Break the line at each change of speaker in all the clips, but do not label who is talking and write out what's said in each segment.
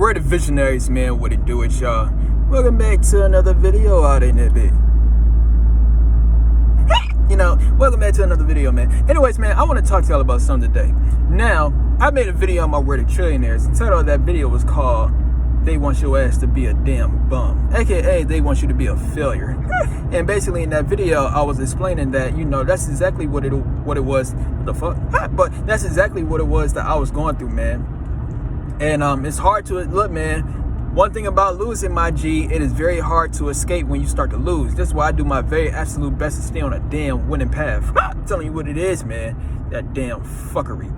We're the visionaries, man. What it do it, y'all? Welcome back to another video out in that bit. Welcome back to another video, man. Anyways, man, I want to talk to y'all about something today. Now, I made a video on my Word of Trillionaires. The title of that video was called "They Want Your Ass to Be a Damn Bum," aka they want you to be a failure. And basically in that video, I was explaining that, that's exactly what it was. What the fuck? But that's exactly what it was that I was going through, man. And it's hard to look, man. One thing about losing, my G, it is very hard to escape when you start to lose. That's why I do my very absolute best to stay on a damn winning path. I'm telling you what it is, man. That damn fuckery.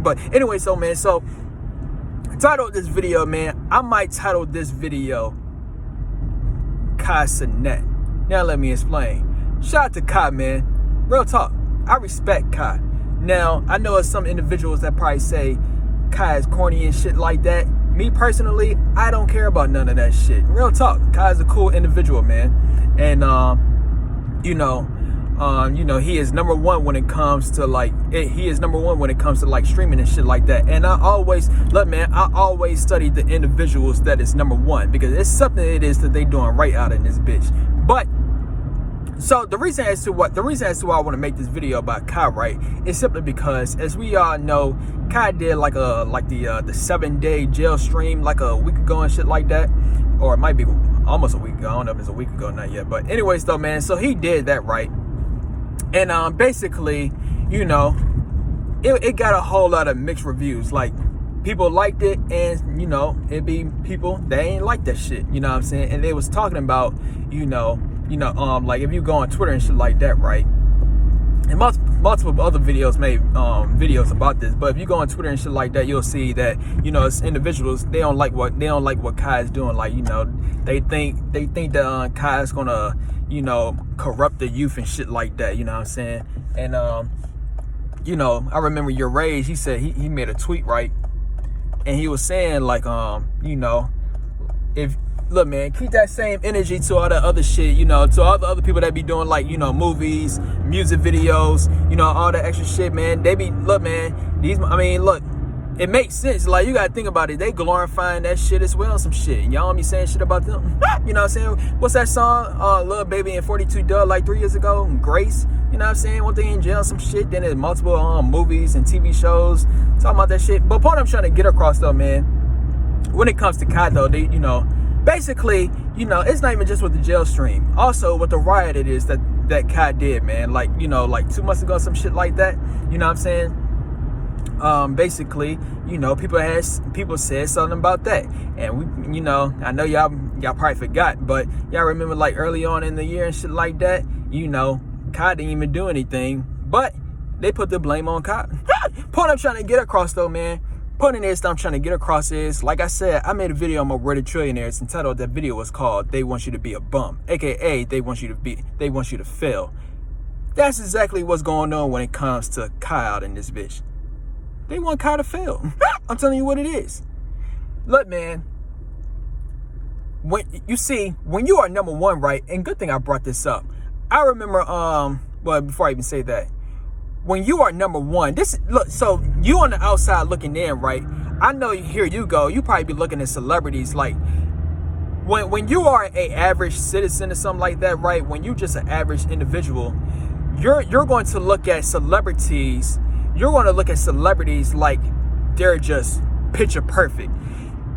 But anyway, so I titled this video, man. I might title this video Cenat. Now let me explain. Shout out to Kai, man. Real talk. I respect Kai. Now, I know some individuals that probably say Kai is corny and shit like that. Me personally, I don't care about none of that shit. Real talk. Kai is a cool individual, man. And he is number one when it comes to streaming and shit like that. And I always study the individuals that is number one, because it's something it is that they doing right out in this bitch. But so the reason as to why I want to make this video about Kai, right, is simply because, as we all know, Kai did the 7-day jail stream like a week ago and shit like that, or it might be almost a week ago. I don't know if it's a week ago, not yet. But anyways, though, man, so he did that, right? And basically, it got a whole lot of mixed reviews. Like, people liked it, and it'd be people that ain't like that shit. You know what I'm saying? And they was talking about, like if you go on Twitter and shit like that, right? And multiple other videos made videos about this. But if you go on Twitter and shit like that, you'll see that it's individuals, they don't like what Kai is doing. Like, they think that Kai is gonna corrupt the youth and shit like that. You know what I'm saying? And I remember Your Rage. He said he made a tweet, right? And he was saying like if look, man, keep that same energy to all the other shit, to all the other people that be doing like, movies, music videos, all that extra shit, man. They be, look, man, look, it makes sense. Like, you gotta think about it. They glorifying that shit as well, some shit. Y'all don't be saying shit about them. You know what I'm saying? What's that song? Lil Baby and 42 Dugg like 3 years ago? Grace. You know what I'm saying? One thing in jail, some shit. Then there's multiple movies and TV shows talking about that shit. But point I'm trying to get across, though, man, when it comes to Kai, though, they, basically, it's not even just with the jail stream. Also, with the riot it is that Kai did, man. Like, like 2 months ago, some shit like that. You know what I'm saying? Basically, people said something about that. And we, I know y'all probably forgot, but y'all remember like early on in the year and shit like that, Kai didn't even do anything, but they put the blame on Kai. Point I'm trying to get across, though, man. Point in this that I'm trying to get across is, like I said, I made a video on my Word of Trillionaires, and titled that video was called "They Want You to Be a Bum," aka they want you to fail. That's exactly what's going on when it comes to Kai out in this bitch. They want Kai to fail. I'm telling you what it is. Look, man, when you are number one, right? And good thing I brought this up. I remember, well, before I even say that, when you are number one, so you on the outside looking in, right? I know, here you go. You probably be looking at celebrities like, when you are a average citizen or something like that, right? When you just an average individual, you're going to look at celebrities. You're going to look at celebrities like they're just picture perfect,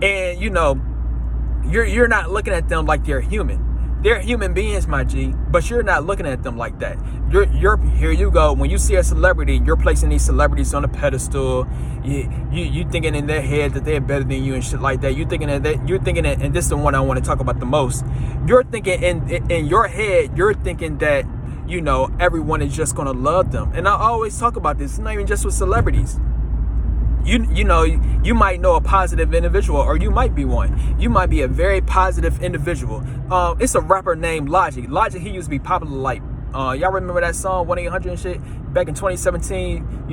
and you're not looking at them like they're human. They're human beings, my G, but you're not looking at them like that. You're here you go. When you see a celebrity, you're placing these celebrities on a pedestal. You thinking in their head that they're better than you and shit like that. You're thinking that, and this is the one I want to talk about the most. You're thinking in your head, you're thinking that everyone is just gonna love them. And I always talk about this. It's not even just with celebrities. You might know a positive individual, or you might be one. You might be a very positive individual. It's a rapper named Logic. Logic, he used to be popular like, y'all remember that song 1-800 and shit back in 2017?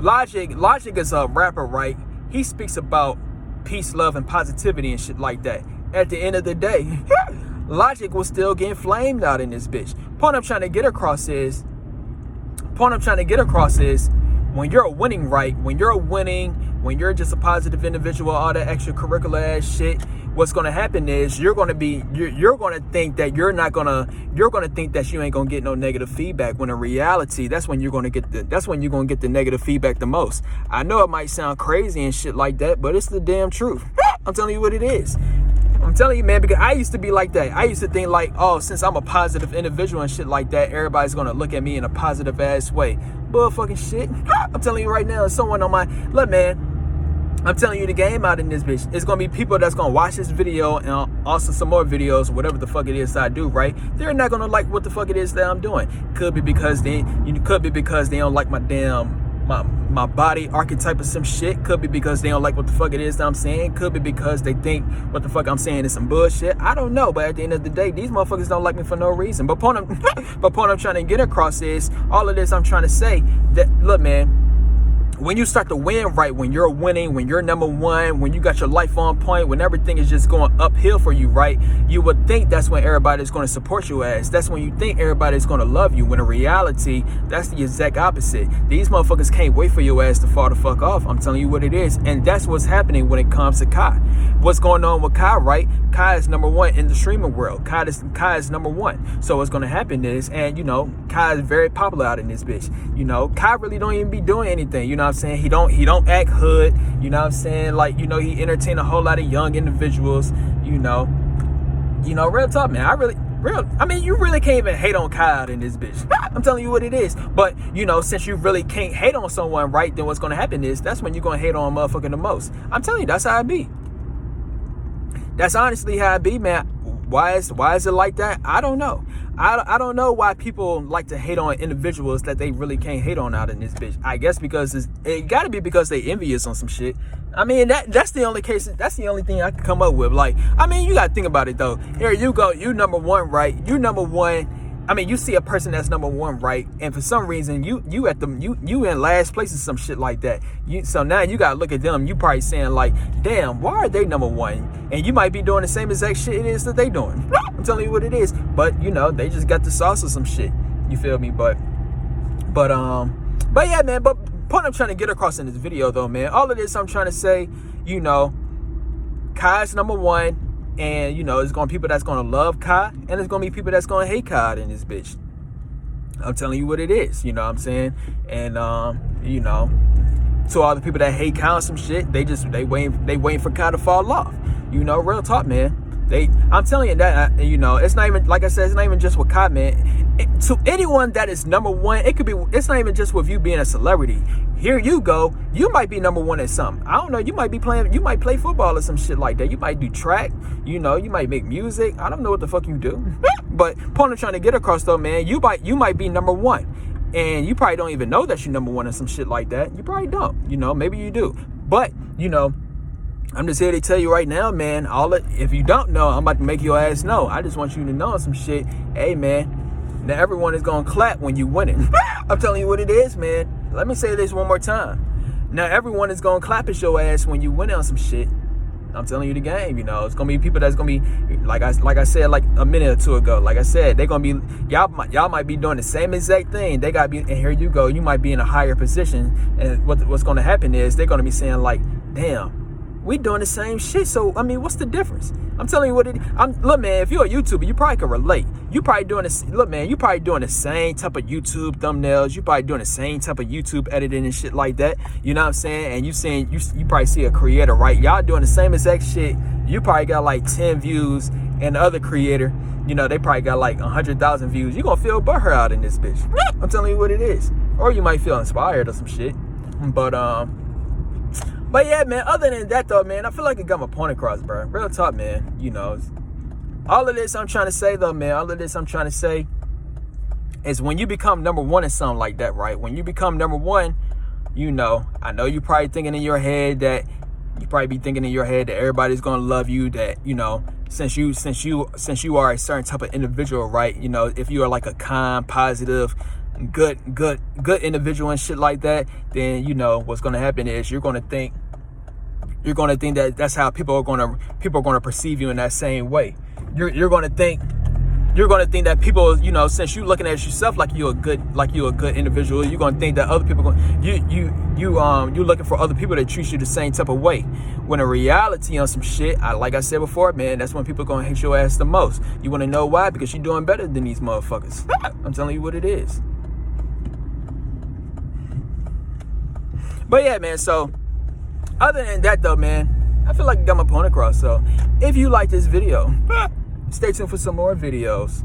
Logic is a rapper, right? He speaks about peace, love, and positivity and shit like that. At the end of the day, Logic was still getting flamed out in this bitch. Point I'm trying to get across is when you're winning, right, when you're just a positive individual, all that extracurricular ass shit, what's going to happen is you're going to think that you're going to think that you ain't going to get no negative feedback, when in reality, that's when you're going to get the negative feedback the most. I know it might sound crazy and shit like that, but it's the damn truth. I'm telling you what it is. I'm telling you, man, because I used to be like that. I used to think like, oh, since I'm a positive individual and shit like that, everybody's going to look at me in a positive ass way. Bullfucking shit. I'm telling you right now, someone on my, look, man, I'm telling you the game out in this bitch. It's going to be people that's going to watch this video and also some more videos, whatever the fuck it is I do, right? They're not going to like what the fuck it is that I'm doing. Could be because they don't like my damn, my body archetype or some shit. Could be because they don't like what the fuck it is that I'm saying. Could be because they think what the fuck I'm saying is some bullshit. I don't know, but at the end of the day, these motherfuckers don't like me for no reason. But point I'm trying to get across is, all of this I'm trying to say that, look, man, when you start to win, right, when you're winning, when you're number one, when you got your life on point, when everything is just going uphill for you, right, you would think that's when everybody's going to support you as. That's when you think everybody's going to love you, when in reality, that's the exact opposite. These motherfuckers can't wait for your ass to fall the fuck off. I'm telling you what it is. And that's what's happening when it comes to Kai. What's going on with Kai, right? Kai is number one in the streaming world. Kai is number one. So what's going to happen is, and you know, Kai is very popular out in this bitch. You know, Kai really don't even be doing anything. You know what I'm saying? He don't act hood. You know what I'm saying? Like, you know, he entertain a whole lot of young individuals. You know, real talk, man. I mean, you really can't even hate on Kai out in this bitch. I'm telling you what it is. But, you know, since you really can't hate on someone, right, then what's going to happen is that's when you're going to hate on a motherfucker the most. I'm telling you, that's how it be. That's honestly how it be, man. Why is it like that? I don't know. I don't know why people like to hate on individuals that they really can't hate on out in this bitch. I guess because it got to be because they envious on some shit. I mean, that's the only case. That's the only thing I can come up with. Like, I mean, you got to think about it though. Here you go. You number one, right? You number one. I mean, you see a person that's number one, right? And for some reason, you in last place or some shit like that. So now you gotta look at them. You probably saying like, damn, why are they number one? And you might be doing the same exact shit it is that they doing. I'm telling you what it is. But you know, they just got the sauce or some shit. You feel me? But yeah, man. But point I'm trying to get across in this video, though, man. All of this I'm trying to say, you know, Kai's number one. And, you know, there's going to be people that's going to love Kai, and there's going to be people that's going to hate Kai in this bitch. I'm telling you what it is, you know what I'm saying? And, you know, to all the people that hate Kai and some shit, they waiting for Kai to fall off. You know, real talk, man. I'm telling you that, you know, it's not even, like I said, it's not even just with Kai, man. To anyone that is number one, it's not even just with you being a celebrity. Here you go. You might be number one at something. I don't know. You might play football or some shit like that. You might do track. You know, you might make music. I don't know what the fuck you do. But point I'm trying to get across though, man, you might be number one. And you probably don't even know that you're number one or some shit like that. You probably don't. You know, maybe you do. But, you know, I'm just here to tell you right now, man, if you don't know, I'm about to make your ass know. I just want you to know some shit. Hey, man, now everyone is going to clap when you winning. I'm telling you what it is, man. Let me say this one more time. Now everyone is going to clap at your ass when you win on some shit. I'm telling you the game, you know. It's going to be people that's going to be, like I said like a minute or two ago. Like I said, they're going to be, y'all might be doing the same exact thing. They got to be, and here you go. You might be in a higher position. And what's going to happen is they're going to be saying like, damn, we doing the same shit. So, I mean, what's the difference? I'm telling you what look, man, if you're a YouTuber, you probably can relate. You probably doing this. Look, man, you probably doing the same type of YouTube thumbnails. You probably doing the same type of YouTube editing and shit like that. You know what I'm saying? And you probably see a creator, right? Y'all doing the same exact shit. You probably got like 10 views, and the other creator, you know, they probably got like 100,000 views. You gonna feel butthurt out in this bitch. I'm telling you what it is. Or you might feel inspired or some shit. But yeah, man, other than that, though, man, I feel like I got my point across, bro. Real talk, man. You know, all of this I'm trying to say, though, man, is when you become number one in something like that, right? When you become number one, you know, I know you probably thinking in your head that everybody's going to love you, that, you know, since you are a certain type of individual, right? You know, if you are like a kind, positive, good individual and shit like that, then you know what's going to happen is you're going to think that that's how people are going to perceive you in that same way. You're going to think you're gonna think that people, you know, since you looking at yourself like you're a good individual, you're gonna think that other people you looking for other people that treat you the same type of way. When in reality, on some shit, like I said before, man, that's when people gonna hate your ass the most. You wanna know why? Because you're doing better than these motherfuckers. I'm telling you what it is. But yeah, man, so other than that though, man, I feel like I got my point across. So if you like this video, stay tuned for some more videos.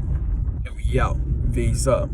Yo, V's up.